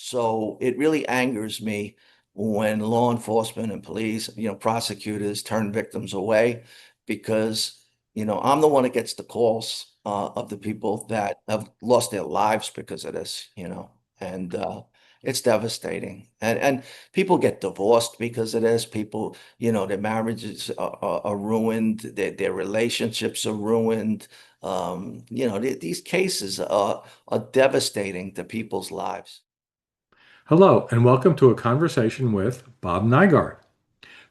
So it really angers me when law enforcement and police, prosecutors turn victims away because, I'm the one that gets the calls of the people that have lost their lives because of this, and it's devastating. And people get divorced because of this. People, their marriages are ruined, their relationships are ruined. These cases are devastating to people's lives. Hello, and welcome to a conversation with Bob Nygaard.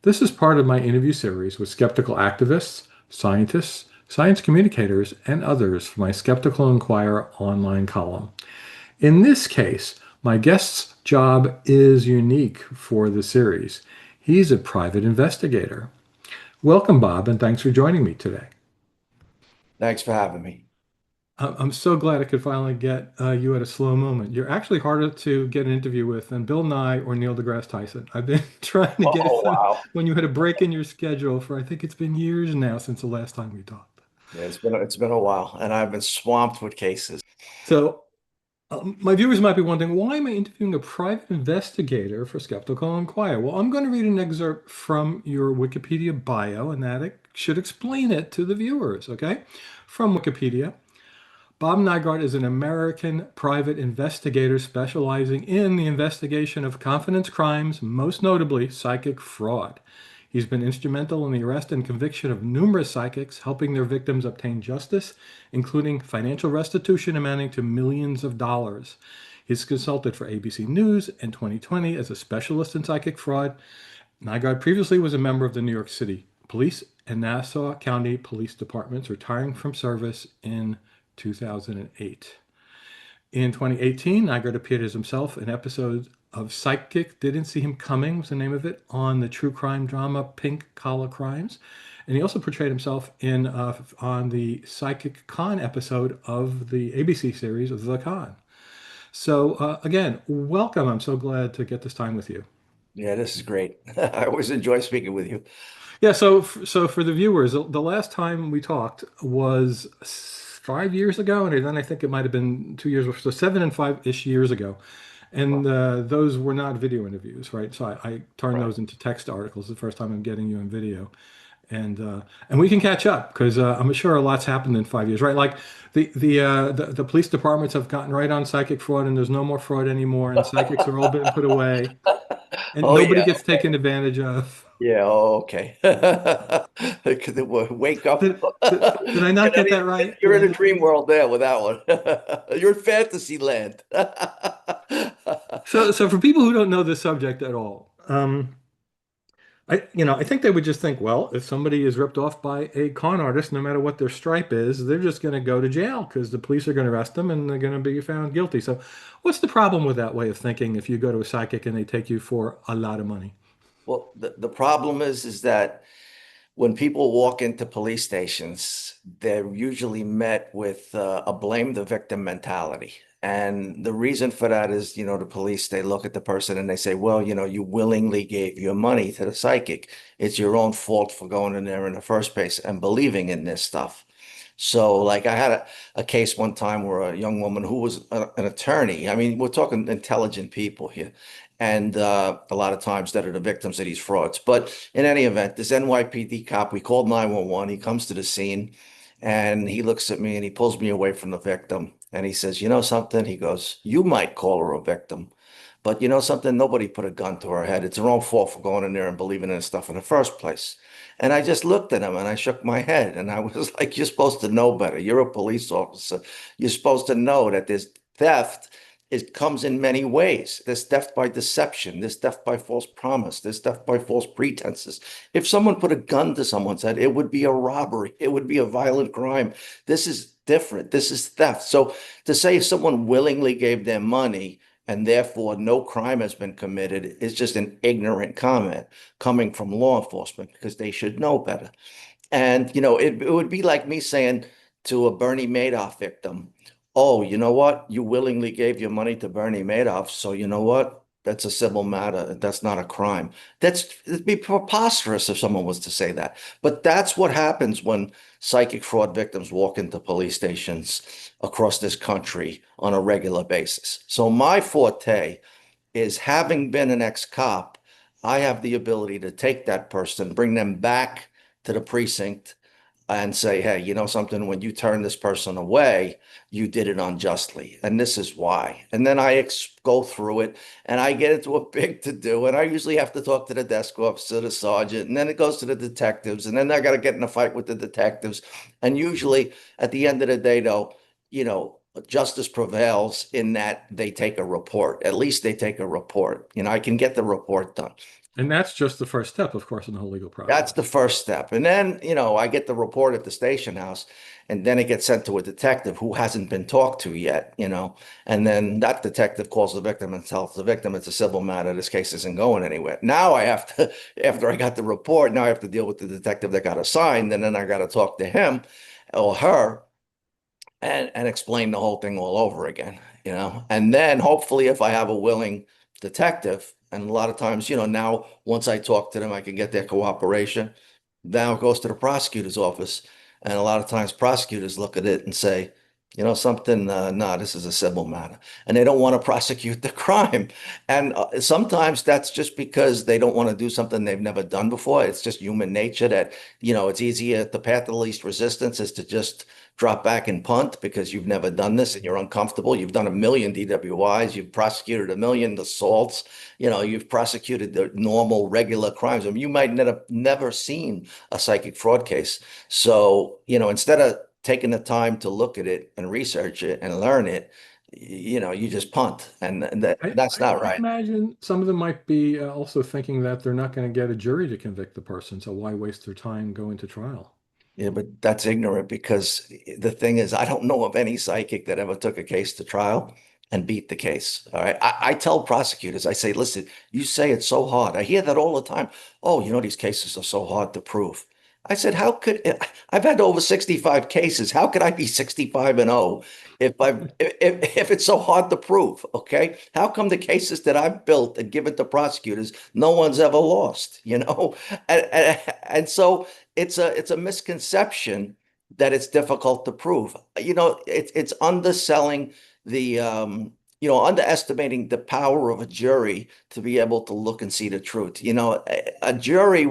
This is part of my interview series with skeptical activists, scientists, science communicators, and others for my Skeptical Inquirer online column. In this case, my guest's job is unique for the series. He's a private investigator. Welcome, Bob, and thanks for joining me today. Thanks for having me. I'm so glad I could finally get you at a slow moment. You're actually harder to get an interview with than Bill Nye or Neil deGrasse Tyson. I've been trying to get Oh, wow. when you had a break in your schedule for I think it's been years now since the last time we talked. Yeah, it's been a while, and I've been swamped with cases. So my viewers might be wondering, why am I interviewing a private investigator for Skeptical Inquirer? Well, I'm going to read an excerpt from your Wikipedia bio, and that should explain it to the viewers, okay? From Wikipedia. Bob Nygaard is an American private investigator specializing in the investigation of confidence crimes, most notably psychic fraud. He's been instrumental in the arrest and conviction of numerous psychics, helping their victims obtain justice, including financial restitution amounting to millions of dollars. He's consulted for ABC News and 2020 as a specialist in psychic fraud. Nygaard previously was a member of the New York City Police and Nassau County Police Departments, retiring from service in 2008. In 2018, Nygaard appeared as himself in episodes of Psychic Didn't See Him Coming, was the name of it, on the true crime drama Pink Collar Crimes. And he also portrayed himself in on the Psychic Con episode of the ABC series of The Con. So again, welcome. I'm so glad to get this time with you. Yeah, this is great. I always enjoy speaking with you. Yeah, so for the viewers, the last time we talked was 5 years ago, and then I think it might have been 2 years, so 7 and 5-ish years ago. And those were not video interviews, right? So I turned Right. those into text articles the first time I'm getting you in video. And we can catch up because I'm sure a lot's happened in 5 years, right? Like the police departments have gotten right on psychic fraud, and there's no more fraud anymore, and psychics are all been put away, and Oh nobody yeah. gets taken advantage of. Yeah. Oh, okay. Could they wake up? Did, did I not get that right? You're Did I in a not get dream that? world there with that one. You're in fantasy land. So for people who don't know the subject at all, I think they would just think, well, if somebody is ripped off by a con artist, no matter what their stripe is, they're just going to go to jail because the police are going to arrest them and they're going to be found guilty. So what's the problem with that way of thinking if you go to a psychic and they take you for a lot of money? Well, the problem is that when people walk into police stations, they're usually met with a blame the victim mentality. And the reason for that is, the police, they look at the person and they say, well, you willingly gave your money to the psychic. It's your own fault for going in there in the first place and believing in this stuff. So, like, I had a case one time where a young woman who was an attorney, I mean, we're talking intelligent people here, and a lot of times that are the victims of these frauds. But in any event, this NYPD cop, we called 911. He comes to the scene and he looks at me and he pulls me away from the victim. And he says, you know something? He goes, you might call her a victim. But you know something? Nobody put a gun to her head. It's her own fault for going in there and believing in this stuff in the first place. And I just looked at him and I shook my head and I was like, you're supposed to know better. You're a police officer. You're supposed to know that there's theft. It comes in many ways. There's theft by deception. There's theft by false promise. There's theft by false pretenses. If someone put a gun to someone's head, it would be a robbery. It would be a violent crime. This is different. This is theft. So to say someone willingly gave their money and therefore no crime has been committed is just an ignorant comment coming from law enforcement because they should know better. And, it would be like me saying to a Bernie Madoff victim, oh, you know what? You willingly gave your money to Bernie Madoff. So you know what? That's a civil matter. That's not a crime. It'd be preposterous if someone was to say that. But that's what happens when psychic fraud victims walk into police stations across this country on a regular basis. So my forte is having been an ex-cop, I have the ability to take that person, bring them back to the precinct and say, hey, you know something, when you turn this person away, you did it unjustly. And this is why. And then I go through it and I get into a big to do. And I usually have to talk to the desk officer, the sergeant, and then it goes to the detectives. And then I got to get in a fight with the detectives. And usually at the end of the day, though, justice prevails in that they take a report. At least they take a report. I can get the report done. And that's just the first step, of course, in the whole legal That's process. the first step. And then, I get the report at the station house, and then it gets sent to a detective who hasn't been talked to yet. And then that detective calls the victim and tells the victim it's a civil matter. This case isn't going anywhere. Now I have to, after I got the report, now I have to deal with the detective that got assigned, and then I got to talk to him or her and explain the whole thing all over again. And then hopefully if I have a willing detective, and a lot of times, now once I talk to them, I can get their cooperation. Now it goes to the prosecutor's office. And a lot of times prosecutors look at it and say, something, no, this is a civil matter. And they don't want to prosecute the crime. And sometimes that's just because they don't want to do something they've never done before. It's just human nature that, it's easier. The path of least resistance is to just drop back and punt because you've never done this and you're uncomfortable. You've done a million DWIs, you've prosecuted a million assaults, you've prosecuted the normal, regular crimes. I mean, you might never seen a psychic fraud case. So, instead of taking the time to look at it and research it and learn it, you just punt, and that's not I right. imagine some of them might be also thinking that they're not going to get a jury to convict the person, so why waste their time going to trial? Yeah, but that's ignorant because the thing is, I don't know of any psychic that ever took a case to trial and beat the case. All right. I tell prosecutors, I say, listen, you say it's so hard. I hear that all the time. Oh, these cases are so hard to prove. I said, how could I've had over 65 cases. How could I be 65 and 0 if it's so hard to prove? Okay. How come the cases that I've built and given to prosecutors, no one's ever lost? And so it's a misconception that it's difficult to prove. It's underselling underestimating the power of a jury to be able to look and see the truth. A jury,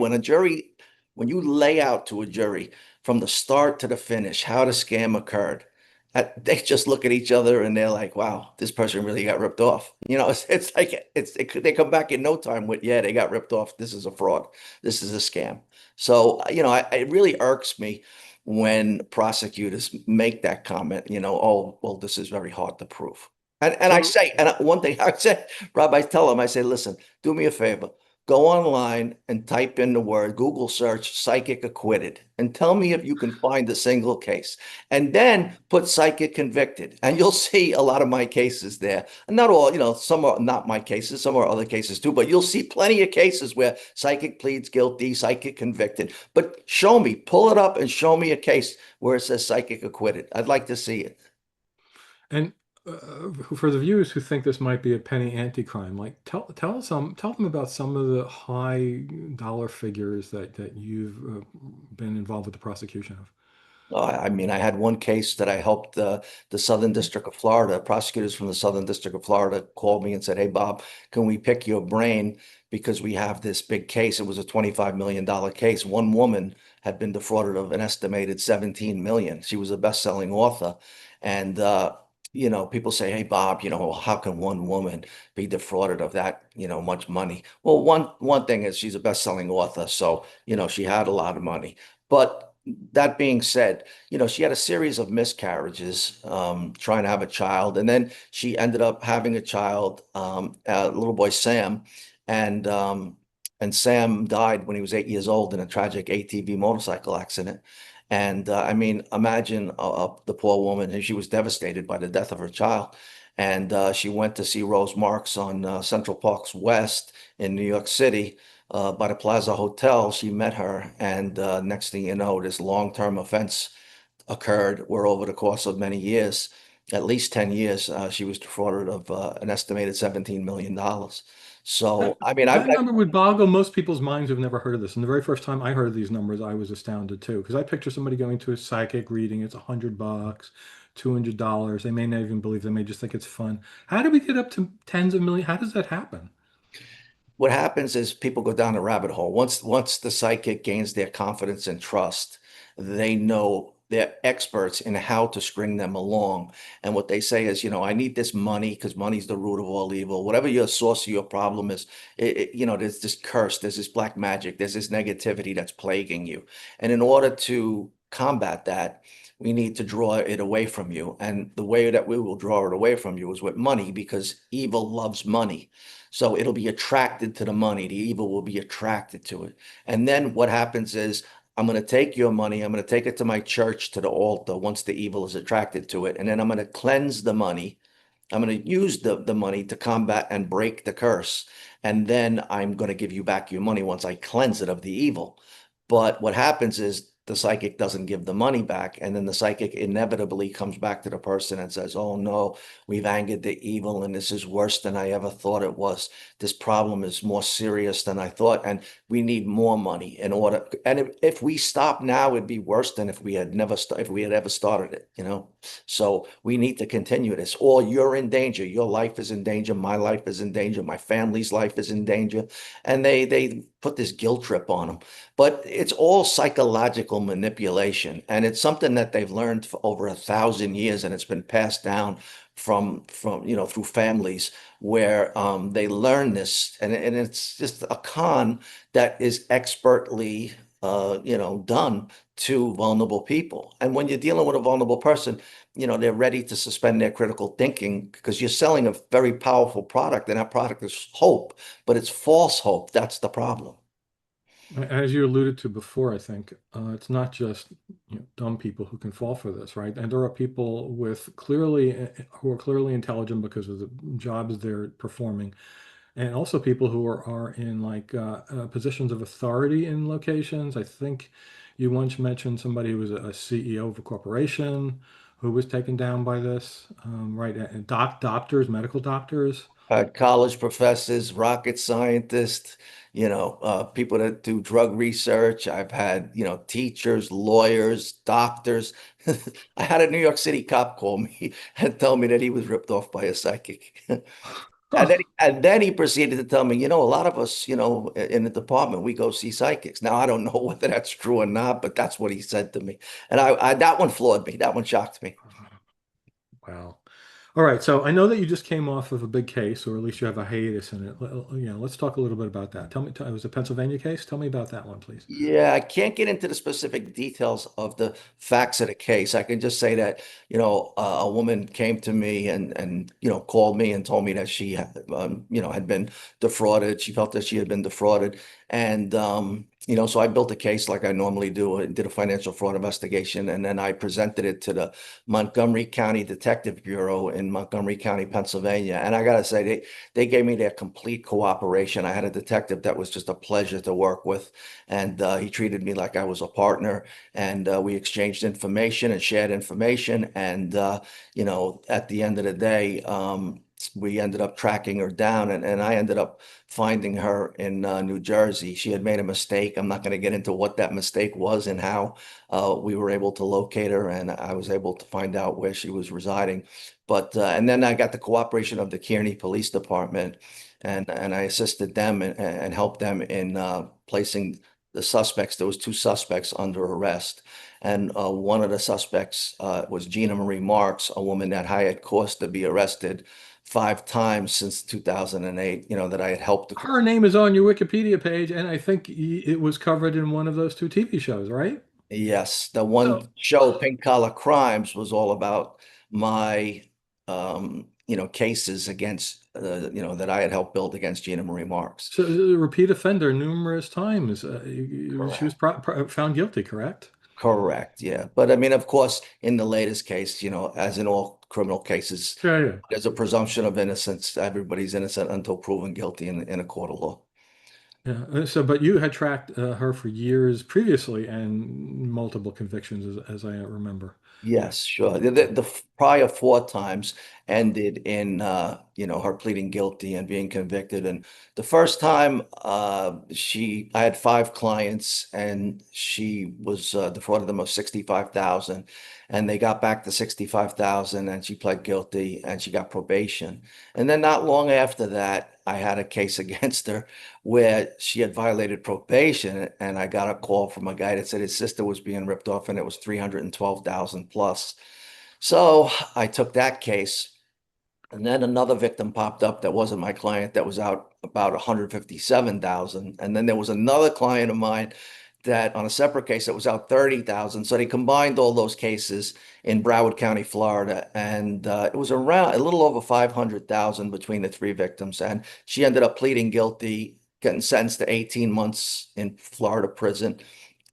when you lay out to a jury from the start to the finish how the scam occurred, they just look at each other and they're like, wow, this person really got ripped off. It's like they come back in no time with, yeah, they got ripped off. This is a fraud. This is a scam. So, it really irks me when prosecutors make that comment, oh, well, this is very hard to prove. And I So, say, one thing I say, Rob, I tell them, I say, listen, do me a favor. Go online and type in the word, Google search psychic acquitted, and tell me if you can find a single case. And then put psychic convicted, and you'll see a lot of my cases there. And not all, some are not my cases, some are other cases too, but you'll see plenty of cases where psychic pleads guilty, psychic convicted. But show me, pull it up and show me a case where it says psychic acquitted. I'd like to see it. and for the viewers who think this might be a penny ante-crime, like tell them about some of the high dollar figures that you've been involved with the prosecution of. I mean, I had one case that I helped the Southern District of Florida. Prosecutors from the Southern District of Florida called me and said, "Hey, Bob, can we pick your brain because we have this big case?" It was a $25 million case. One woman had been defrauded of an estimated 17 million. She was a best-selling author, and people say, "Hey, Bob, how can one woman be defrauded of that, much money?" Well, one thing is she's a best-selling author, so she had a lot of money, but that being said, she had a series of miscarriages, trying to have a child, and then she ended up having a child, a little boy Sam, and Sam died when he was 8 years old in a tragic ATV motorcycle accident. And I mean, imagine the poor woman, and she was devastated by the death of her child. And she went to see Rose Marks on Central Park's West in New York City by the Plaza Hotel. She met her, and next thing you know, this long-term offense occurred where over the course of many years, at least 10 years, she was defrauded of an estimated $17 million. That So, I mean, that number would boggle most people's minds who've never heard of this. And the very first time I heard of these numbers, I was astounded too, because I picture somebody going to a psychic reading, it's $100. $200. They may not even believe, they may just think it's fun. How do we get up to tens of millions? How does that happen? What happens is people go down the rabbit hole. Once the psychic gains their confidence and trust, they know they're experts in how to string them along. And what they say is, I need this money because money's the root of all evil. Whatever your source of your problem is, there's this curse, there's this black magic, there's this negativity that's plaguing you. And in order to combat that, we need to draw it away from you. And the way that we will draw it away from you is with money because evil loves money. So it'll be attracted to the money. The evil will be attracted to it. And then what happens is I'm going to take your money. I'm going to take it to my church, to the altar once the evil is attracted to it. And then I'm going to cleanse the money. I'm going to use the money to combat and break the curse. And then I'm going to give you back your money once I cleanse it of the evil. But what happens is the psychic doesn't give the money back. And then the psychic inevitably comes back to the person and says, "Oh no, we've angered the evil and this is worse than I ever thought it was. This problem is more serious than I thought. And we need more money in order." And if we stop now, it'd be worse than if we had if we had ever started it. So we need to continue this, or you're in danger. Your life is in danger. My life is in danger. My family's life is in danger. And they put this guilt trip on them. But it's all psychological manipulation, and it's something that they've learned for over 1,000 years, and it's been passed down from through families where they learn this, and it's just a con that is expertly done to vulnerable people. And when you're dealing with a vulnerable person, they're ready to suspend their critical thinking because you're selling a very powerful product, and that product is hope, but it's false hope. That's the problem. As you alluded to before, I think it's not just dumb people who can fall for this, right? And there are people who are clearly intelligent because of the jobs they're performing, and also people who are in like positions of authority in locations. I think you once mentioned somebody who was a CEO of a corporation who was taken down by this, right? And doctors, medical doctors. College professors, rocket scientists, people that do drug research. I've had, teachers, lawyers, doctors. I had a New York City cop call me and tell me that he was ripped off by a psychic. And then he proceeded to tell me, a lot of us, in the department, we go see psychics. Now, I don't know whether that's true or not, but that's what he said to me. And that one floored me. That one shocked me. Wow. All right. So I know that you just came off of a big case, or at least you have a hiatus in it. Let's talk a little bit about that. It was a Pennsylvania case. Tell me about that one, please. Yeah, I can't get into the specific details of the facts of the case. I can just say that, a woman came to me and called me and told me that she had been defrauded. She felt that she had been defrauded. And, so I built a case like I normally do and did a financial fraud investigation. And then I presented it to the Montgomery County Detective Bureau in Montgomery County, Pennsylvania. And I got to say, they gave me their complete cooperation. I had a detective that was just a pleasure to work with, and he treated me like I was a partner. And we exchanged information and shared information. And at the end of the day, we ended up tracking her down, and I ended up finding her in New Jersey. She had made a mistake. I'm not going to get into what that mistake was and how we were able to locate her, and I was able to find out where she was residing. But and then I got the cooperation of the Kearney Police Department, and I assisted them and helped them in placing the suspects. There was two suspects under arrest. And one of the suspects was Gina Marie Marks, a woman that I had caused to be arrested 5 times since 2008, that I had helped. Her name is on your Wikipedia page, and I think it was covered in one of those two TV shows, right? Yes, the So, one show, Pink Collar Crimes, was all about my, cases against, that I had helped build against Gina Marie Marks. so a repeat offender numerous times. She was Correct. found guilty, correct? Correct. Yeah. But I mean, of course, in the latest case, as in all criminal cases, Yeah, yeah. there's a presumption of innocence. Everybody's innocent until proven guilty in a court of law. Yeah. So, but you had tracked her for years previously and multiple convictions, as I remember. Yes, sure. The prior four times ended in her pleading guilty and being convicted. And the first time, I had five clients, and she was defrauded them of 65,000, and they got back the 65,000, and she pled guilty, and she got probation. And then not long after that, I had a case against her where she had violated probation, and I got a call from a guy that said his sister was being ripped off and it was 312,000 plus. So I took that case, and then another victim popped up that wasn't my client that was out about 157,000. And then there was another client of mine that on a separate case that was out 30,000. So they combined all those cases in Broward County, Florida, and it was around a little over 500,000 between the three victims. And she ended up pleading guilty, getting sentenced to 18 months in Florida prison,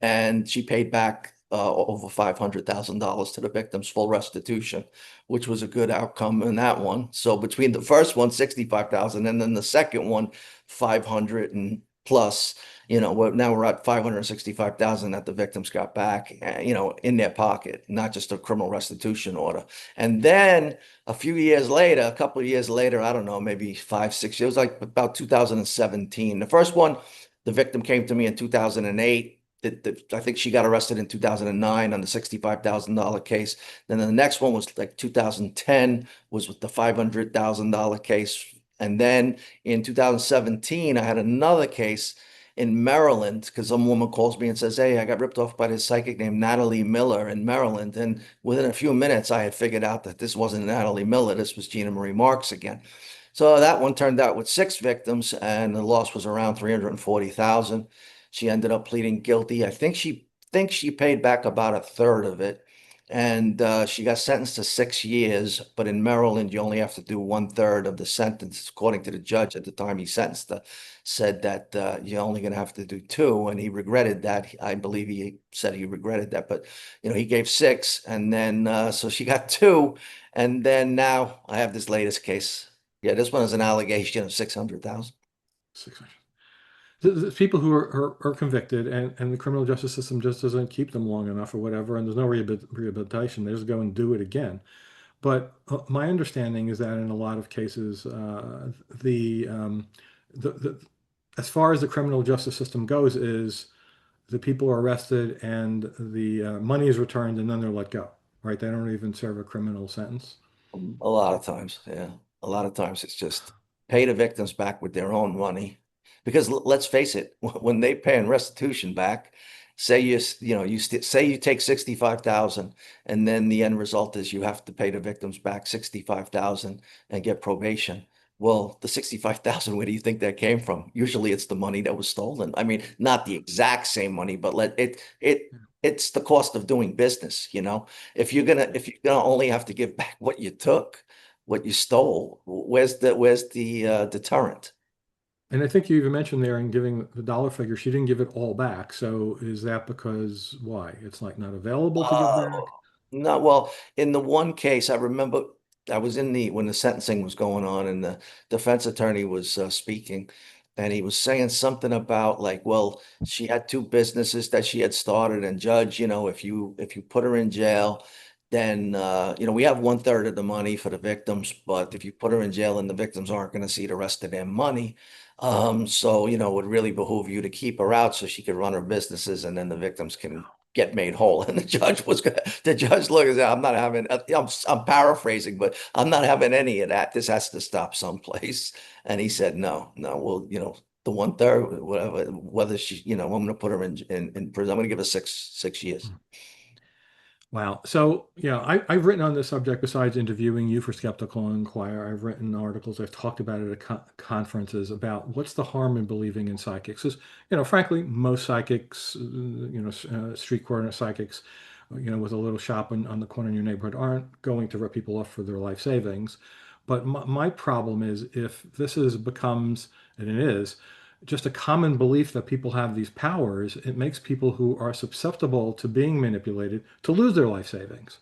and she paid back over $500,000 to the victims, full restitution, which was a good outcome in that one. So between the first one, 65,000, and then the second one, 500 and plus, now we're at 565,000 that the victims got back, in their pocket, not just a criminal restitution order. And then a few years later, a couple of years later, I don't know, maybe 5, 6 years, like about 2017. The first one, the victim came to me in 2008. I think she got arrested in 2009 on the $65,000 case. Then the next one was like 2010 was with the $500,000 case. And then in 2017, I had another case in Maryland because some woman calls me and says, "Hey, I got ripped off by this psychic named Natalie Miller in Maryland." And within a few minutes, I had figured out that this wasn't Natalie Miller. This was Gina Marie Marks again. So that one turned out with six victims, and the loss was around 340,000. She ended up pleading guilty. I think she thinks she paid back about a third of it. And she got sentenced to 6 years. But in Maryland, you only have to do one third of the sentence, according to the judge at the time he sentenced her, said that you're only going to have to do two. And he regretted that. I believe he said he regretted that. But, he gave six. And then so she got two. And then now I have this latest case. Yeah, this one is an allegation of 600,000. 600. The people who are convicted and the criminal justice system just doesn't keep them long enough or whatever, and there's no rehabilitation. They just go and do it again. But my understanding is that in a lot of cases, the as far as the criminal justice system goes, is the people are arrested and the money is returned and then they're let go, right? They don't even serve a criminal sentence. A lot of times, yeah. A lot of times it's just pay the victims back with their own money. Because let's face it, when they pay in restitution back, say say you take 65,000, and then the end result is you have to pay the victims back 65,000 and get probation. Well, the 65,000, where do you think that came from? Usually it's the money that was stolen. I mean, not the exact same money, but it's the cost of doing business. If you're gonna only have to give back what you took, what you stole, where's the deterrent? And I think you even mentioned there in giving the dollar figure, she didn't give it all back. So is that because why? It's like not available to give Uh, back? no, well, in the one case, I remember I was when the sentencing was going on, and the defense attorney was speaking, and he was saying something about like, well, she had two businesses that she had started, and judge, if you put her in jail, then we have one third of the money for the victims, but if you put her in jail and the victims aren't going to see the rest of their money, so it would really behoove you to keep her out so she could run her businesses, and then the victims can get made whole. And the judge looked and said, I'm not having, I'm paraphrasing, but I'm not having any of that. This has to stop someplace. And he said, no, no, well, the one third, whatever, whether she, I'm going to put her in prison. I'm going to give her six years. Wow. So, yeah, I've written on this subject besides interviewing you for Skeptical Inquirer. I've written articles, I've talked about it at conferences about what's the harm in believing in psychics. Because, frankly, most psychics, street corner psychics, with a little shop on the corner in your neighborhood aren't going to rip people off for their life savings. But my problem is if becomes, and it is, just a common belief that people have these powers, it makes people who are susceptible to being manipulated to lose their life savings.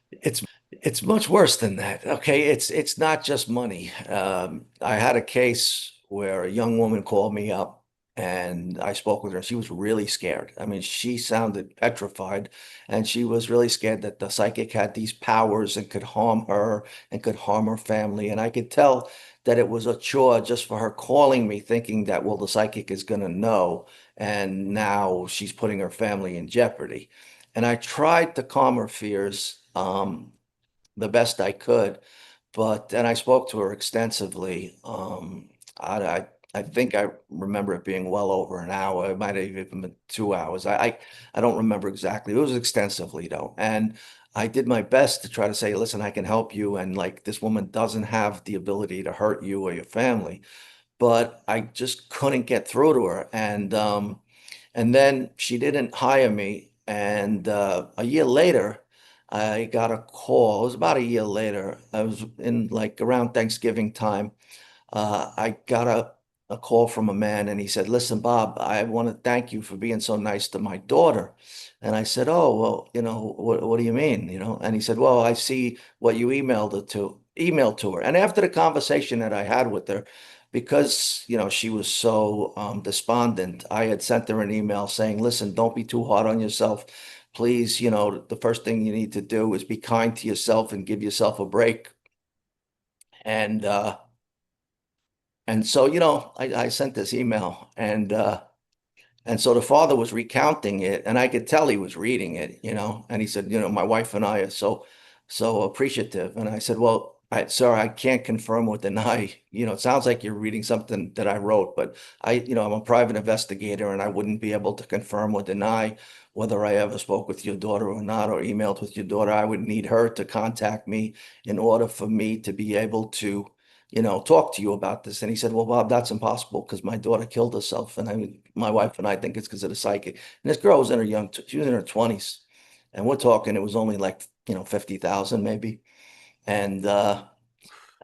It's much worse than that. Okay, it's not just money. I had a case where a young woman called me up and I spoke with her. She was really scared. I mean, she sounded petrified and she was really scared that the psychic had these powers and could harm her and could harm her family. And I could tell that it was a chore just for her calling me, thinking that, well, the psychic is going to know. And now she's putting her family in jeopardy. And I tried to calm her fears the best I could. But and I spoke to her extensively. I think I remember it being well over an hour. It might have even been 2 hours. I don't remember exactly. It was extensively though, and I did my best to try to say, listen, I can help you, and like this woman doesn't have the ability to hurt you or your family, but I just couldn't get through to her, and then she didn't hire me, and a year later. I got a call. It was about a year later. I was in like around Thanksgiving time. I got a call from a man and he said, listen, Bob, I want to thank you for being so nice to my daughter. And I said, oh, well, what do you mean? And he said, well, I see what you emailed to her. And after the conversation that I had with her, because, she was so despondent, I had sent her an email saying, listen, don't be too hard on yourself. Please, the first thing you need to do is be kind to yourself and give yourself a break. And, so, I sent this email and so the father was recounting it and I could tell he was reading it, and he said, my wife and I are so appreciative. And I said, well, sir, I can't confirm or deny, it sounds like you're reading something that I wrote, but I'm a private investigator and I wouldn't be able to confirm or deny whether I ever spoke with your daughter or not, or emailed with your daughter. I would need her to contact me in order for me to be able to talk to you about this. And he said, well, Bob, that's impossible because my daughter killed herself. And my wife and I think it's because of the psychic. And this girl was she was in her 20s. And we're talking, it was only like, 50,000 maybe. And,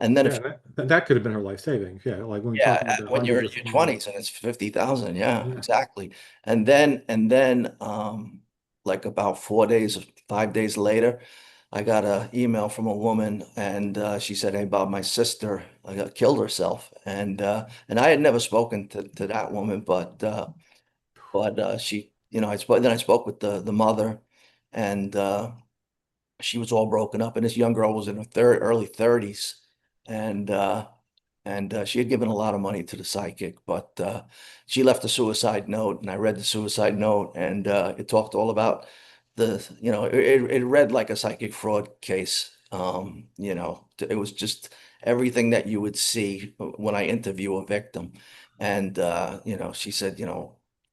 and then Yeah, if that could have been her life savings. Yeah, like when we're Yeah, talking about when hundreds you're in of your thousands. 20s and it's 50,000. Yeah, Yeah. exactly. And then like about 4 days, 5 days later, I got an email from a woman and she said, hey Bob, my sister killed herself. And I had never spoken to that woman, but she, I spoke with the mother and she was all broken up, and this young girl was in her early 30s, and she had given a lot of money to the psychic, but she left a suicide note, and I read the suicide note, and it talked all about it read like a psychic fraud case. It was just everything that you would see when I interview a victim, and she said,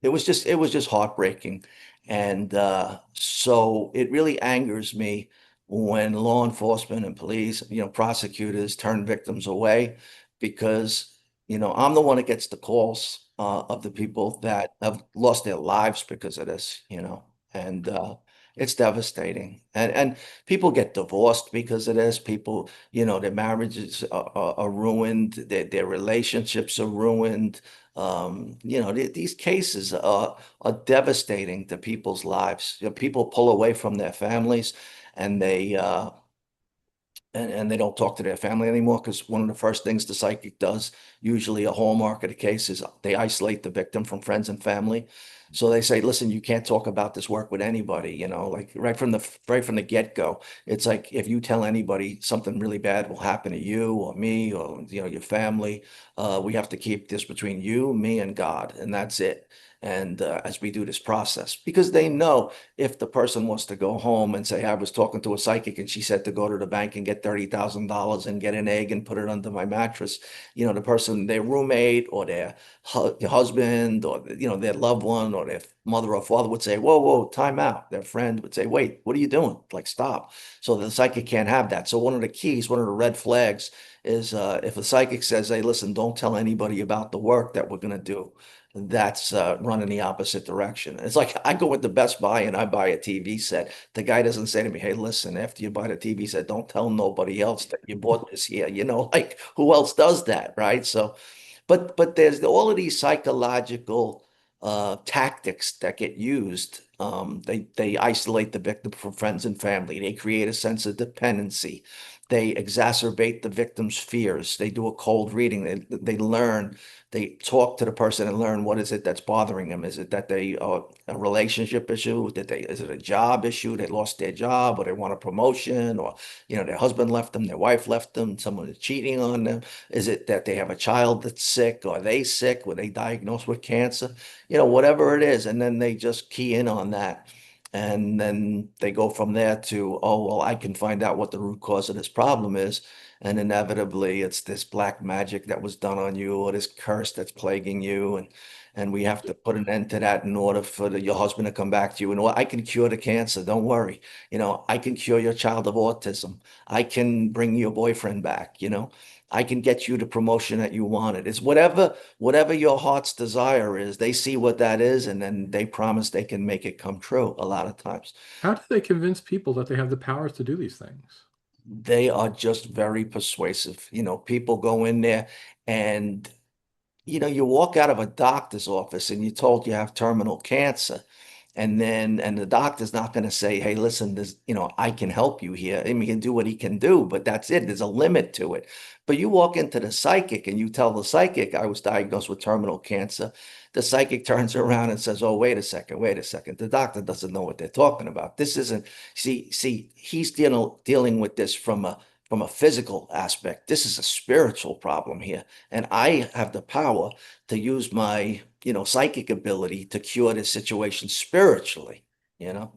it was just heartbreaking, and so it really angers me when law enforcement and police, prosecutors turn victims away because, I'm the one that gets the calls of the people that have lost their lives because of this, and it's devastating. And people get divorced because of this. People, their marriages are ruined, their relationships are ruined. These cases are devastating to people's lives. People pull away from their families and they don't talk to their family anymore because one of the first things the psychic does, usually a hallmark of the case, is they isolate the victim from friends and family. So they say, listen, you can't talk about this work with anybody, like right from the get-go. It's like if you tell anybody something really bad will happen to you or me or your family, we have to keep this between you, me, and God, and that's it. And as we do this process, because they know if the person wants to go home and say, I was talking to a psychic and she said to go to the bank and get $30,000 and get an egg and put it under my mattress, the person, their roommate or their husband or, their loved one or their mother or father would say, whoa, whoa, time out. Their friend would say, wait, what are you doing? Like, stop. So the psychic can't have that. So one of the keys, one of the red flags is if a psychic says, hey, listen, don't tell anybody about the work that we're going to do, that's running the opposite direction. It's like I go into Best Buy and I buy a TV set. The guy doesn't say to me, hey, listen, after you buy the TV set, don't tell nobody else that you bought this here. Like who else does that, right? So, but there's all of these psychological tactics that get used. They isolate the victim from friends and family. They create a sense of dependency. They exacerbate the victim's fears. They do a cold reading. They learn, they talk to the person and learn what is it that's bothering them. Is it that they a relationship issue? Is it a job issue? They lost their job or they want a promotion or their husband left them, their wife left them, someone is cheating on them. Is it that they have a child that's sick? Are they sick? Were they diagnosed with cancer? Whatever it is, and then they just key in on that. And then they go from there to, oh, well, I can find out what the root cause of this problem is. And inevitably, it's this black magic that was done on you or this curse that's plaguing you. And we have to put an end to that in order for your husband to come back to you. And well, I can cure the cancer. Don't worry. I can cure your child of autism. I can bring your boyfriend back. I can get you the promotion that you wanted. It's whatever your heart's desire is. They see what that is, and then they promise they can make it come true a lot of times. How do they convince people that they have the powers to do these things? They are just very persuasive. People go in there and you walk out of a doctor's office and you're told you have terminal cancer. And the doctor's not going to say, hey, listen, I can help you here. I mean, he can do what he can do, but that's it. There's a limit to it. But you walk into the psychic and you tell the psychic, I was diagnosed with terminal cancer. The psychic turns around and says, oh, wait a second, wait a second. The doctor doesn't know what they're talking about. This isn't, see, he's dealing with this from a physical aspect. This is a spiritual problem here. And I have the power to use my, psychic ability to cure this situation spiritually, you know?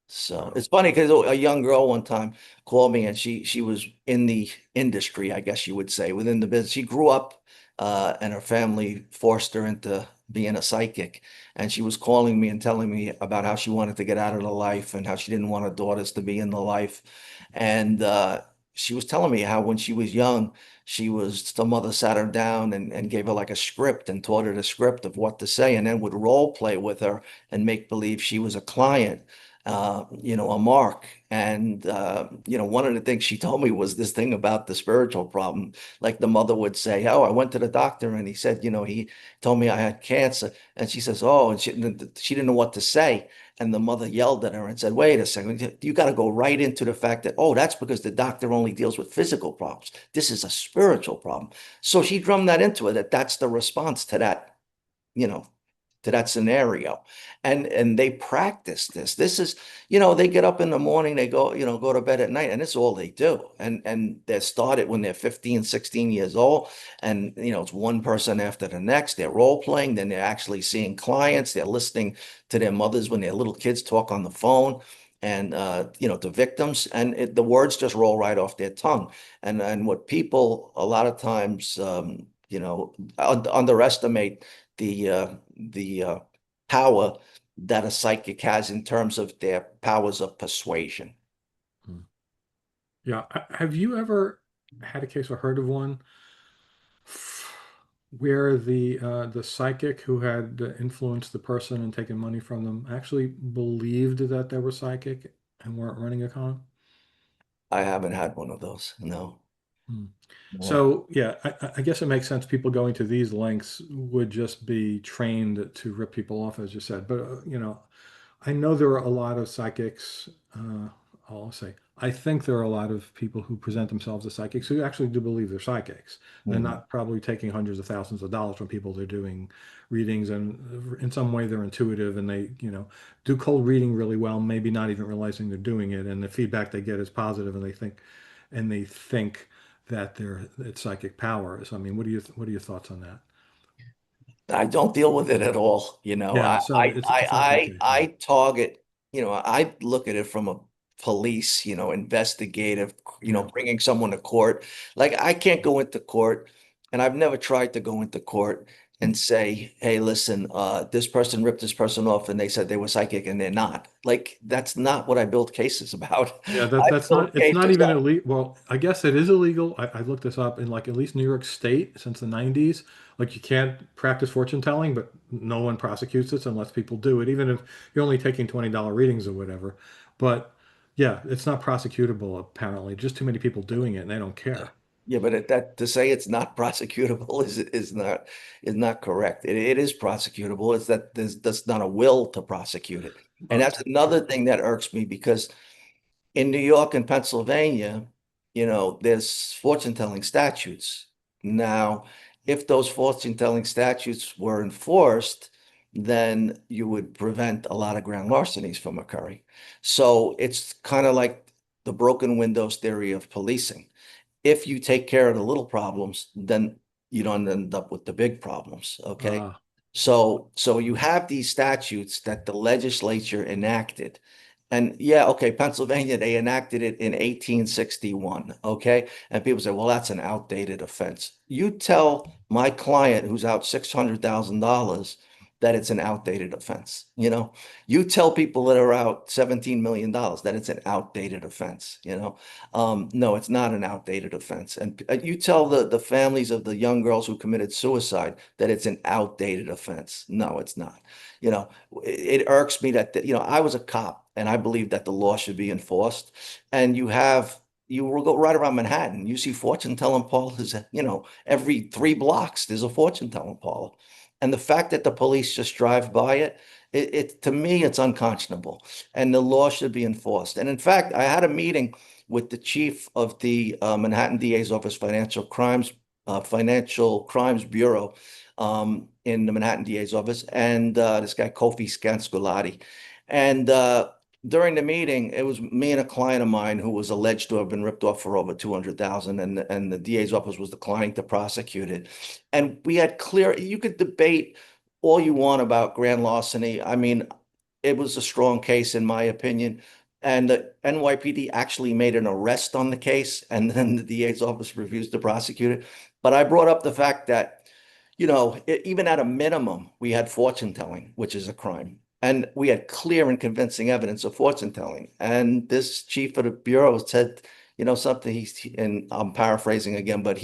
So Wow. it's funny because a young girl one time called me and she was in the industry, I guess you would say, within the business. She grew up and her family forced her into being a psychic. And she was calling me and telling me about how she wanted to get out of the life and how she didn't want her daughters to be in the life. And she was telling me how when she was young, the mother sat her down and gave her like a script and taught her the script of what to say and then would role play with her and make believe she was a client a mark. And, one of the things she told me was this thing about the spiritual problem. Like the mother would say, oh, I went to the doctor and he said, he told me I had cancer. And she says, oh, and she didn't know what to say. And the mother yelled at her and said, wait a second, you got to go right into the fact that, oh, that's because the doctor only deals with physical problems. This is a spiritual problem. So she drummed that into her that that's the response to that, you know, to that scenario. And they practice this. This is, they get up in the morning, they go to bed at night, and it's all they do. And they started when they're 15, 16 years old. And it's one person after the next. They're role playing, then they're actually seeing clients, they're listening to their mothers when their little kids talk on the phone. And the victims, and the words just roll right off their tongue. And what people a lot of times underestimate the power that a psychic has in terms of their powers of persuasion. Hmm. Yeah. Have you ever had a case or heard of one where the psychic who had influenced the person and taken money from them actually believed that they were psychic and weren't running a con? I haven't had one of those. No. Hmm. No. So yeah, I guess it makes sense. People going to these lengths would just be trained to rip people off, as you said. But I know there are a lot of psychics. I'll say, I think there are a lot of people who present themselves as psychics who actually do believe they're psychics. They're Mhm. not probably taking hundreds of thousands of dollars from people. They're doing readings, and in some way they're intuitive, and they, do cold reading really well, maybe not even realizing they're doing it. And the feedback they get is positive, and they think that it's psychic powers. I mean, what are your thoughts on that? I don't deal with it at all. Yeah, so it's not your case. Yeah. I target, I look at it from a police, investigative, Yeah. bringing someone to court. Like I can't go into court, and I've never tried to go into court and say, hey, listen, this person ripped this person off and they said they were psychic and they're not. Like that's not what I build cases about. Yeah, I that's build not, it's not cases even illegal. Well, I guess it is illegal. I looked this up in like at least New York State since the 90s. Like you can't practice fortune telling, but no one prosecutes it unless people do it, even if you're only taking $20 readings or whatever. But yeah, it's not prosecutable apparently. Just too many people doing it and they don't care. Yeah, but that to say it's not prosecutable is not correct. It is prosecutable. It's that there's not a will to prosecute it. And Well, that's another thing that irks me because in New York and Pennsylvania, there's fortune telling statutes. Now, if those fortune telling statutes were enforced, then you would prevent a lot of grand larcenies from occurring. So it's kind of like the broken windows theory of policing. If you take care of the little problems, then you don't end up with the big problems. Okay. Uh, So you have these statutes that the legislature enacted. And yeah, okay, Pennsylvania, they enacted it in 1861. Okay. And people say, well, that's an outdated offense. You tell my client who's out $600,000 that it's an outdated offense. You tell people that are out $17 million that it's an outdated offense. No, it's not an outdated offense. And you tell the families of the young girls who committed suicide that it's an outdated offense. No, it's not. You know, it irks me that, I was a cop and I believe that the law should be enforced. And you will go right around Manhattan. You see fortune telling parlors, every 3 blocks, there's a fortune telling parlor. And the fact that the police just drive by it to me, it's unconscionable and the law should be enforced. And in fact, I had a meeting with the chief of the Manhattan DA's office Financial Crimes Bureau in the Manhattan DA's office, and this guy Kofi Scansculati. And during the meeting, it was me and a client of mine who was alleged to have been ripped off for over 200,000, and the DA's office was declining to prosecute it. And we had clear. You could debate all you want about grand larceny. I mean, it was a strong case in my opinion. And the NYPD actually made an arrest on the case, and then the DA's office refused to prosecute it. But I brought up the fact that, even at a minimum, we had fortune telling, which is a crime. And we had clear and convincing evidence of fortune telling. And this chief of the bureau said, something and I'm paraphrasing again, but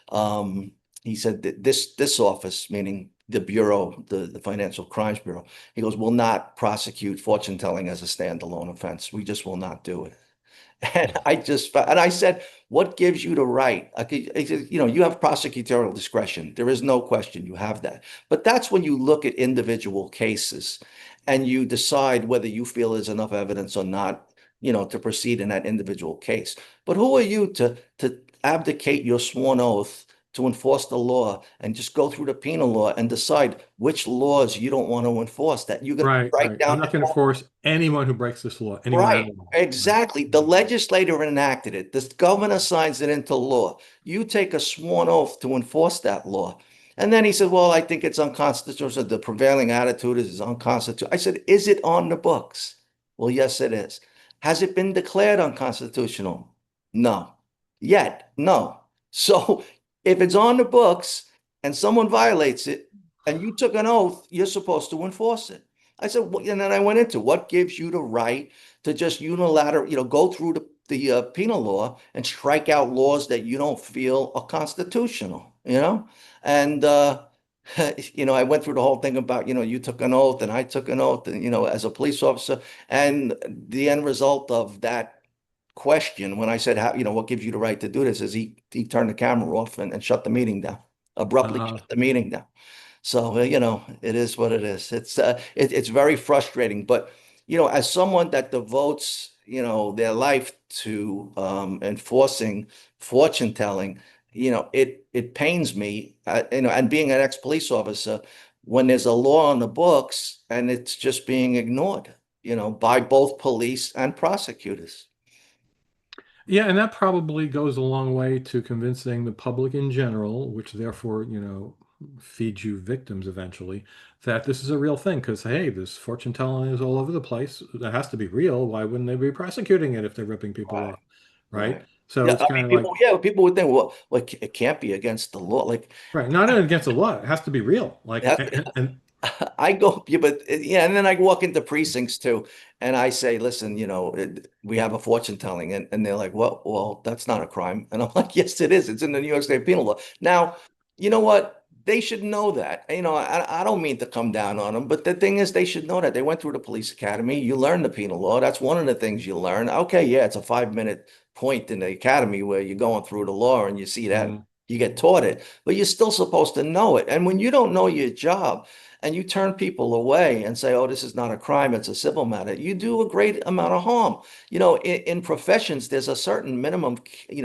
um, he said that this office, meaning the bureau, the Financial Crimes Bureau, he goes, will not prosecute fortune telling as a standalone offense. We just will not do it. And I said, what gives you the right? He said, you have prosecutorial discretion. There is no question you have that. But that's when you look at individual cases and you decide whether you feel there's enough evidence or not, to proceed in that individual case. But who are you to abdicate your sworn oath to enforce the law and just go through the penal law and decide which laws you don't want to enforce, that you're going to right, write right. I'm down. not going to force anyone who breaks this law, anyone at Right, all. Right. exactly. The legislator enacted it. The governor signs it into law. You take a sworn oath to enforce that law. And then he said, well, I think it's unconstitutional. The prevailing attitude is unconstitutional. I said, is it on the books? Well, yes, it is. Has it been declared unconstitutional? No. Yet, no. So if it's on the books and someone violates it and you took an oath, you're supposed to enforce it. I said, well, and then I went into what gives you the right to just unilateral, go through the penal law and strike out laws that you don't feel are constitutional. And I went through the whole thing about, you took an oath and I took an oath, and, as a police officer, and the end result of that question, when I said, how, what gives you the right to do this, is he turned the camera off and shut the meeting down, abruptly Uh, shut the meeting down. So, it is what it is. It's very frustrating, but as someone that devotes, their life to enforcing fortune telling, it pains me, and being an ex-police officer, when there's a law on the books and it's just being ignored, by both police and prosecutors. yeah, and that probably goes a long way to convincing the public in general, which therefore, feeds you victims eventually, that this is a real thing. Because, hey, this fortune telling is all over the place. That has to be real. Why wouldn't they be prosecuting it if they're ripping people Right. off? Right. Right. So Yeah, it's I kind mean, of like, people would think, well, like it can't be against the law. Like, right, not even against the law. It has to be real. Like, yeah, and I go, yeah, but yeah, and then I walk into precincts too, and I say, listen, we have a fortune telling, and they're like, well, that's not a crime, and I'm like, yes, it is. It's in the New York State Penal Law. Now, you know what? They should know that. I don't mean to come down on them, but the thing is, they should know that they went through the police academy. You learn the penal law. That's one of the things you learn. Okay, yeah, it's a 5-minute point in the academy where you're going through the law and you see that mm, you get taught it, but you're still supposed to know it. And when you don't know your job, and you turn people away and say, oh, this is not a crime, it's a civil matter, you do a great amount of harm. In professions, there's a certain minimum,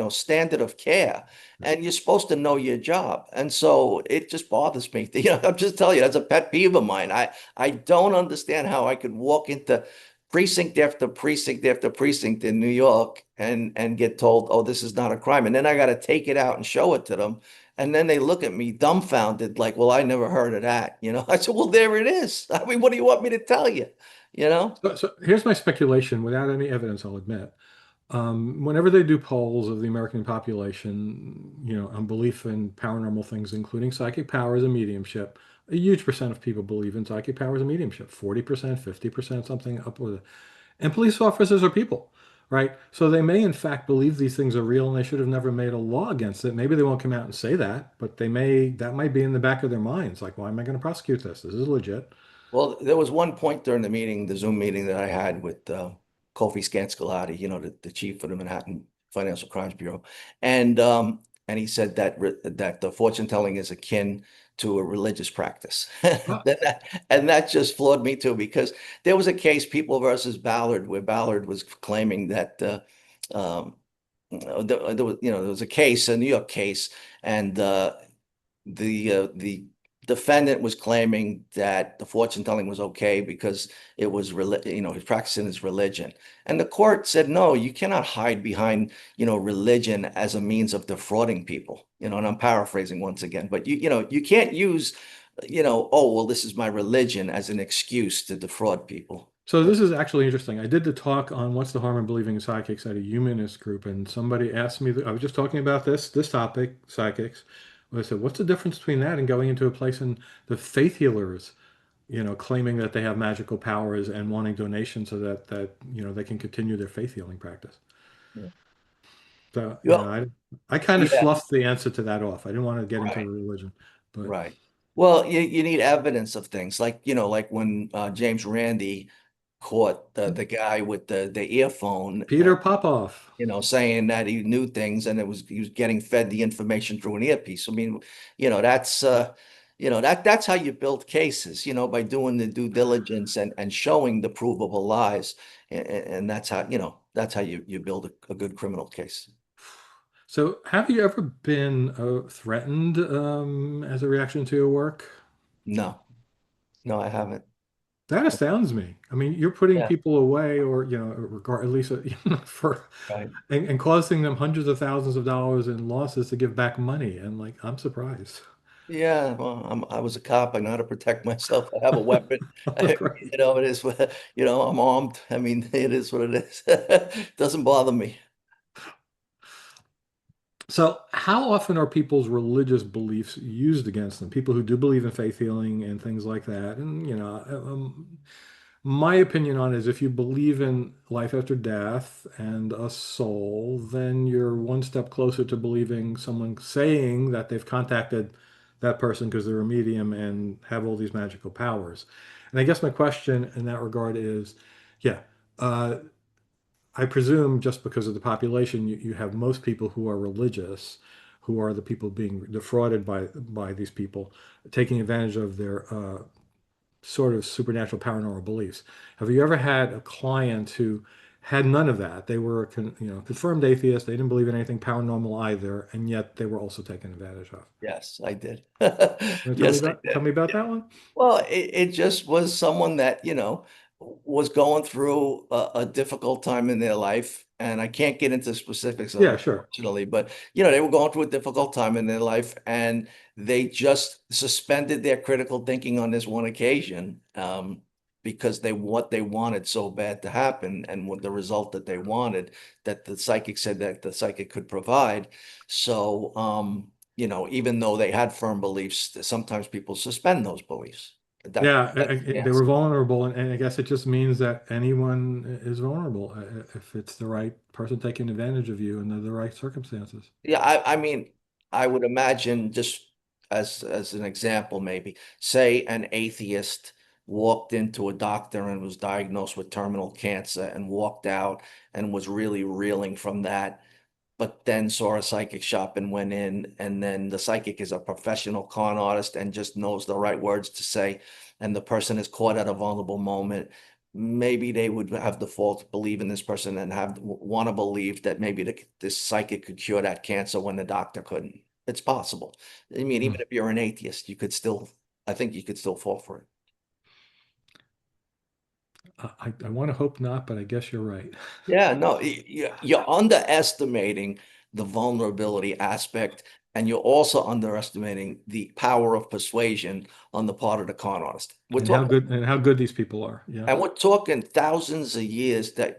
standard of care, and you're supposed to know your job. And so it just bothers me. I'm just telling you, that's a pet peeve of mine. I don't understand how I could walk into precinct after precinct after precinct in New York and get told, oh, this is not a crime. And then I got to take it out and show it to them. And then they look at me dumbfounded, like, well, I never heard of that. I said, well, there it is. I mean, what do you want me to tell you? You know? So here's my speculation without any evidence, I'll admit. Whenever they do polls of the American population, on belief in paranormal things, including psychic powers and mediumship, a huge percent of people believe in psychic powers and mediumship, 40%, 50%, something upward. And police officers are people, right? So they may, in fact, believe these things are real and they should have never made a law against it. Maybe they won't come out and say that, but that might be in the back of their minds. Like, why am I going to prosecute this? This is legit. Well, there was one point during the meeting, the Zoom meeting that I had with Kofi Scanscalati, the chief of the Manhattan Financial Crimes Bureau, and he said that the fortune telling is akin to a religious practice. Ah, And that just floored me too, because there was a case, People versus Ballard, where Ballard was claiming that there was a case, a New York case, and the defendant was claiming that the fortune telling was okay because it was he's practicing his religion. And the court said, no, you cannot hide behind, religion as a means of defrauding people. And I'm paraphrasing once again, but you can't use, oh, well, this is my religion as an excuse to defraud people. so this is actually interesting. I did the talk on what's the harm in believing in psychics at a humanist group, and somebody asked me, I was just talking about this topic, psychics. I said, what's the difference between that and going into a place and the faith healers, claiming that they have magical powers and wanting donations so that they can continue their faith healing practice. Yeah. So, Well, I kind of yeah, sloughed the answer to that off. I didn't want to get into right. religion, but Right. Well, you need evidence of things like, like when James Randi caught the guy with the earphone, Peter Popoff. saying that he knew things, and he was getting fed the information through an earpiece. I mean, that's how you build cases, by doing the due diligence and showing the provable lies. And that's how you build a good criminal case. So, have you ever been threatened as a reaction to your work? No, no, I haven't. That astounds me. I mean, you're putting Yeah, people away, or regard at least for right. and causing them hundreds of thousands of dollars in losses to give back money. And like, I'm surprised. Yeah, well, I was a cop. I know how to protect myself. I have a weapon. All right. It is what, I'm armed. I mean, it is what it is. Doesn't bother me. So, how often are people's religious beliefs used against them? People who do believe in faith healing and things like that. And, my opinion on it is if you believe in life after death and a soul, then you're one step closer to believing someone saying that they've contacted that person because they're a medium and have all these magical powers. And I guess my question in that regard is, yeah, uh, I presume just because of the population, you have most people who are religious, who are the people being defrauded by these people, taking advantage of their sort of supernatural paranormal beliefs. Have you ever had a client who had none of that? They were confirmed atheists. They didn't believe in anything paranormal either, and yet they were also taken advantage of. Yes, I did. Want to Yes, I tell did. me about that one? Well, it just was someone that, was going through a difficult time in their life. And I can't get into specifics of Yeah, it, sure. unfortunately, but, they were going through a difficult time in their life, and they just suspended their critical thinking on this one occasion, because what they wanted so bad to happen, and what the result that they wanted, that the psychic said that the psychic could provide. So, even though they had firm beliefs, sometimes people suspend those beliefs. Yeah, That's the they were answer. vulnerable, and I guess it just means that anyone is vulnerable if it's the right person taking advantage of you under the right circumstances. Yeah, I mean, I would imagine, just as an example, maybe, say an atheist walked into a doctor and was diagnosed with terminal cancer and walked out and was really reeling from that. but then saw a psychic shop and went in, and then the psychic is a professional con artist and just knows the right words to say, and the person is caught at a vulnerable moment, maybe they would have the fault believe in this person and have want to believe that maybe this psychic could cure that cancer when the doctor couldn't. It's possible. I mean, Hmm. even if you're an atheist, you could still, I think you could still fall for it. I want to hope not, but I guess you're right. Yeah, no, you're underestimating the vulnerability aspect, and you're also underestimating the power of persuasion on the part of the con artist. And how good these people are. Yeah. And we're talking thousands of years that,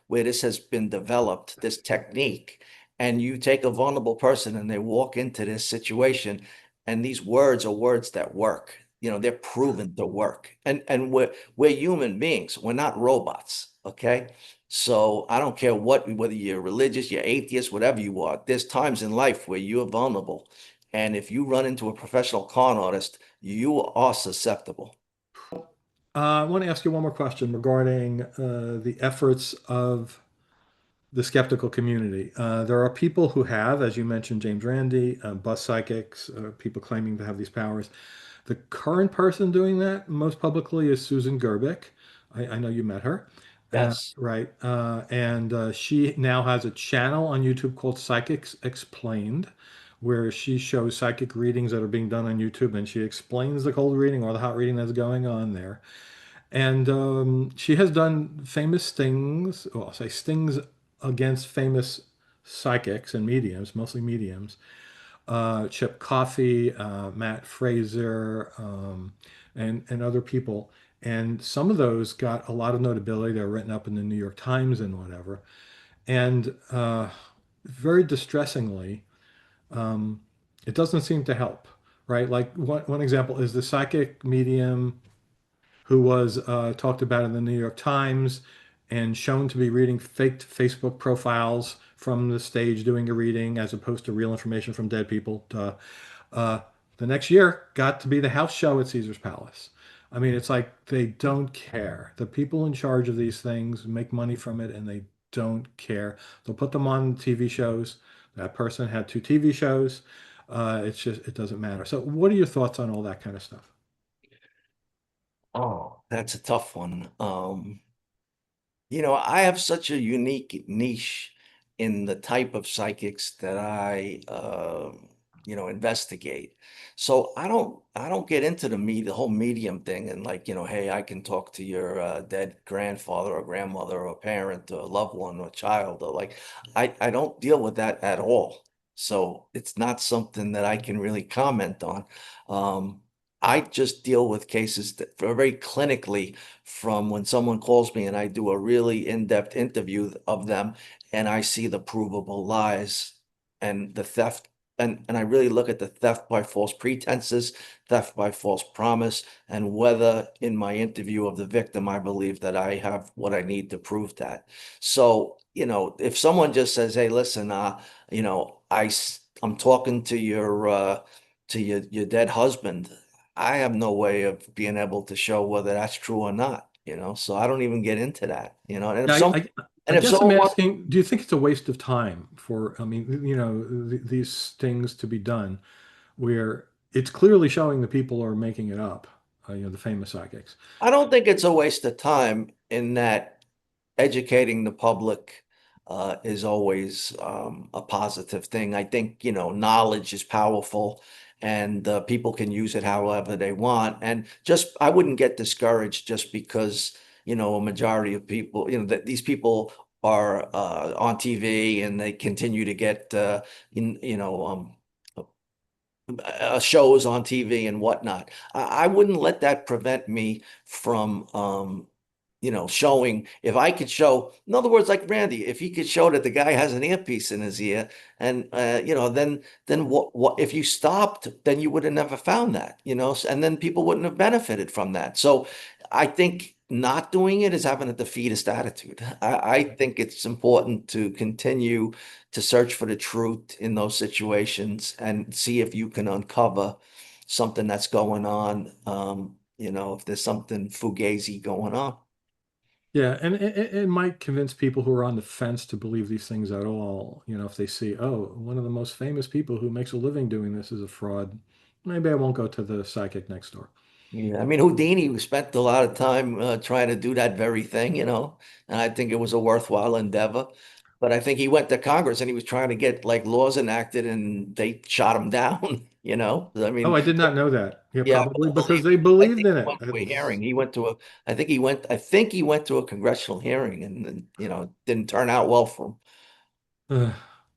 where this has been developed, this technique, and you take a vulnerable person and they walk into this situation, and these words are words that work. They're proven to work. And we're human beings. We're not robots, okay? So I don't care whether you're religious, you're atheist, whatever you are. There's times in life where you're vulnerable. And if you run into a professional con artist, you are susceptible. I want to ask you one more question regarding the efforts of the skeptical community. There are people who have, as you mentioned, James Randi, bus psychics, people claiming to have these powers. The current person doing that most publicly is Susan Gerbic. I know you met her, Yes. right? And she now has a channel on YouTube called Psychics Explained, where she shows psychic readings that are being done on YouTube, and she explains the cold reading or the hot reading that's going on there. And she has done famous stings, well, I'll say stings against famous psychics and mediums, mostly mediums. Chip Coffey, Matt Fraser, and other people. And some of those got a lot of notability. They're written up in the New York Times and whatever. And very distressingly, um, it doesn't seem to help, right? Like one example is the psychic medium who was talked about in the New York Times and shown to be reading faked Facebook profiles from the stage doing a reading as opposed to real information from dead people. Uh, the next year got to be the house show at Caesar's Palace. I mean, it's like they don't care. The people in charge of these things make money from it and they don't care. They'll put them on TV shows. That person had two TV shows. It's just, it doesn't matter. So, what are your thoughts on all that kind of stuff? Oh, that's a tough one. I have such a unique niche in the type of psychics that I, investigate. So I don't get into the whole medium thing and like, hey, I can talk to your dead grandfather or grandmother or parent or loved one or child or like, I don't deal with that at all. So it's not something that I can really comment on. Um, I just deal with cases that very clinically from when someone calls me and I do a really in-depth interview of them and I see the provable lies and the theft. And I really look at the theft by false pretenses, theft by false promise, and whether in my interview of the victim, I believe that I have what I need to prove that. So, if someone just says, hey, listen, I'm talking to your dead husband. I have no way of being able to show whether that's true or not. So I don't even get into that. And if Yeah, some I and if guess I'm someone wants, asking, do you think it's a waste of time for, I mean, these things to be done where it's clearly showing the people are making it up, the famous psychics. I don't think it's a waste of time in that educating the public is always a positive thing. I think, knowledge is powerful and people can use it however they want. And just, I wouldn't get discouraged just because, a majority of people, that these people are on TV and they continue to get, shows on TV and whatnot. I wouldn't let that prevent me from, showing. If I could show, in other words, like Randy, if he could show that the guy has an earpiece in his ear, and then what? If you stopped, then you would have never found that, and then people wouldn't have benefited from that. So, I think not doing it is having a defeatist attitude. I think it's important to continue to search for the truth in those situations and see if you can uncover something that's going on. If there's something fugazi going on. Yeah, and it might convince people who are on the fence to believe these things at all. If they see, oh, one of the most famous people who makes a living doing this is a fraud, maybe I won't go to the psychic next door. Yeah, I mean, Houdini spent a lot of time trying to do that very thing, and I think it was a worthwhile endeavor. But I think he went to Congress and he was trying to get like laws enacted and they shot him down, I Oh, mean, I did not know that. Yeah, yeah, I probably because believe, they I believed think in he it. went to a hearing. I think he went to a congressional hearing and it didn't turn out well for him. Uh,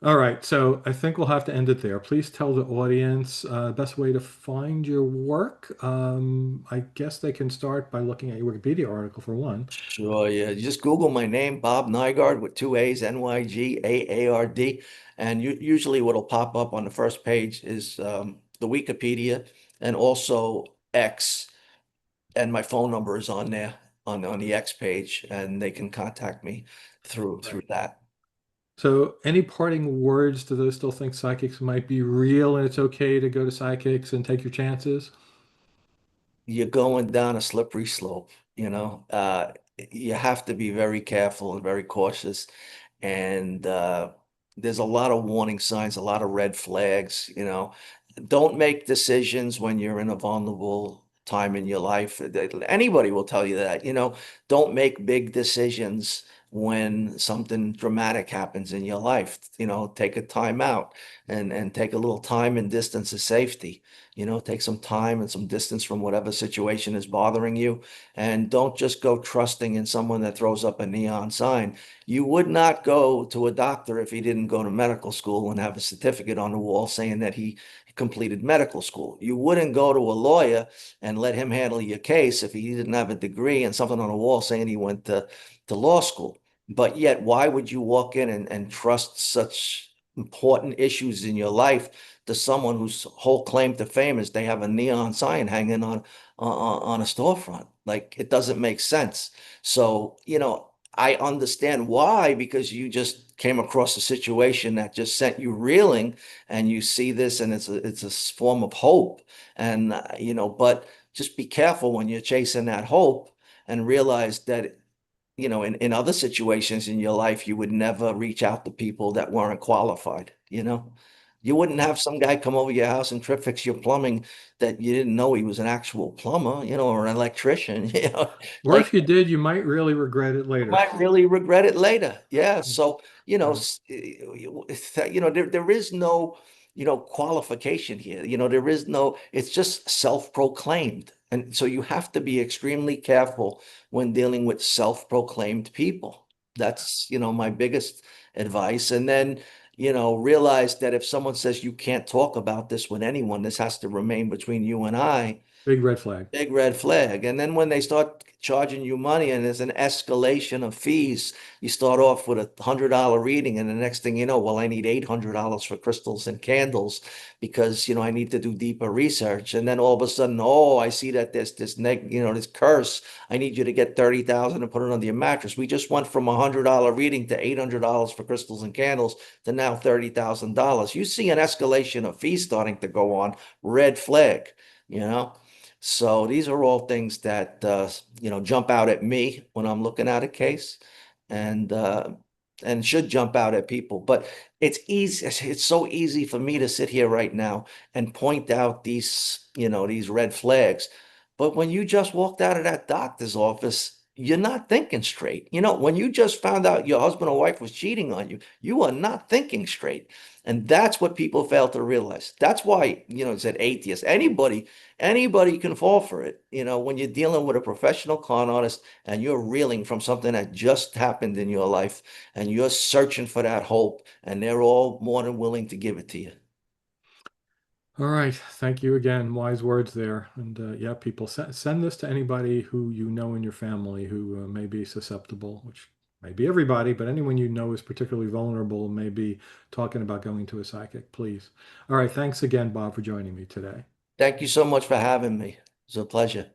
all right, so I think we'll have to end it there. Please tell the audience best way to find your work. I guess they can start by looking at your Wikipedia article for one. Sure, yeah. You just Google my name, Bob Nygaard with two A's, Nygaard. And usually what'll pop up on the first page is the Wikipedia and also X. And my phone number is on there on the X page, and they can contact me through Right. through that. So, any parting words to those still think psychics might be real and it's okay to go to psychics and take your chances? You're going down a slippery slope. You have to be very careful and very cautious. And there's a lot of warning signs, a lot of red flags. Don't make decisions when you're in a vulnerable time in your life. Anybody will tell you that. Don't make big decisions when something dramatic happens in your life. Take a time out and take a little time and distance of safety. Take some time and some distance from whatever situation is bothering you. And don't just go trusting in someone that throws up a neon sign. You would not go to a doctor if he didn't go to medical school and have a certificate on the wall saying that he completed medical school. You wouldn't go to a lawyer and let him handle your case if he didn't have a degree and something on the wall saying he went to law school. But yet, why would you walk in and trust such important issues in your life to someone whose whole claim to fame is they have a neon sign hanging on a storefront? Like it doesn't make sense. So, I understand why, because you just came across a situation that just sent you reeling and you see this and it's a form of hope. And, but just be careful when you're chasing that hope and realize that, in other situations in your life, you would never reach out to people that weren't qualified. You wouldn't have some guy come over your house and trip fix your plumbing that you didn't know he was an actual plumber, or an electrician. Or Like if you did, you might really regret it you later. might really regret it later. Yeah. So, Right. there is no, qualification here. There is no, it's just self-proclaimed. And so you have to be extremely careful when dealing with self-proclaimed people. That's, my biggest advice. And then, realize that if someone says you can't talk about this with anyone, this has to remain between you and I. Big red flag. Big red flag. And then when they start charging you money and there's an escalation of fees, you start off with $100 reading, and the next thing you know, well, I need $800 for crystals and candles because I need to do deeper research. And then all of a sudden, oh, I see that there's this curse. I need you to get 30,000 and put it under your mattress. We just went from $100 reading to $800 for crystals and candles to now $30,000. You see an escalation of fees starting to go on, red flag, you know. So these are all things that jump out at me when I'm looking at a case, and should jump out at people. But it's easy. It's so easy for me to sit here right now and point out these red flags. But when you just walked out of that doctor's office, you're not thinking straight. When you just found out your husband or wife was cheating on you, you are not thinking straight. And that's what people fail to realize. That's why, it's an atheist. Anybody can fall for it. When you're dealing with a professional con artist and you're reeling from something that just happened in your life and you're searching for that hope, and they're all more than willing to give it to you. All right. Thank you again. Wise words there. And yeah, people send this to anybody who you know in your family who may be susceptible, which may be everybody, but anyone you know is particularly vulnerable, may be talking about going to a psychic, please. All right. Thanks again, Bob, for joining me today. Thank you so much for having me. It's a pleasure.